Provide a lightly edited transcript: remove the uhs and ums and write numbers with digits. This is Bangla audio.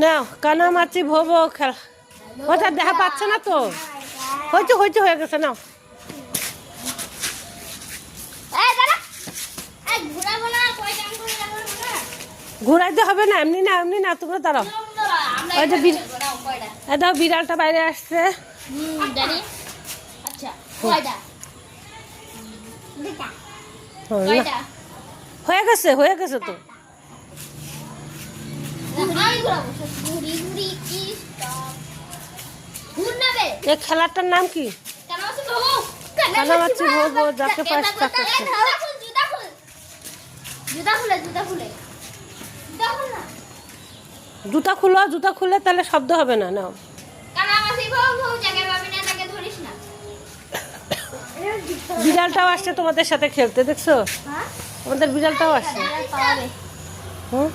নাও কানামাছি ভোবো খেলা ওটা দেখা পাচ্ছে না তো হয়েছে হয়েছে হয়ে গেছে নাও ঘুরাইতে হবে না এমনি না তোমরা দাঁড়াও ওই যে দাও বিড়ালটা বাইরে আসছে হয়ে গেছে তো এই খেলাটার নাম কি কানামাছি ভোবো যাকে পাস তাকে জুতা খুলে তাহলে শব্দ হবে না নাও বিড়ালটাও আসছে তোমাদের সাথে খেলতে দেখছো আমাদের বিড়ালটাও আসছে হুম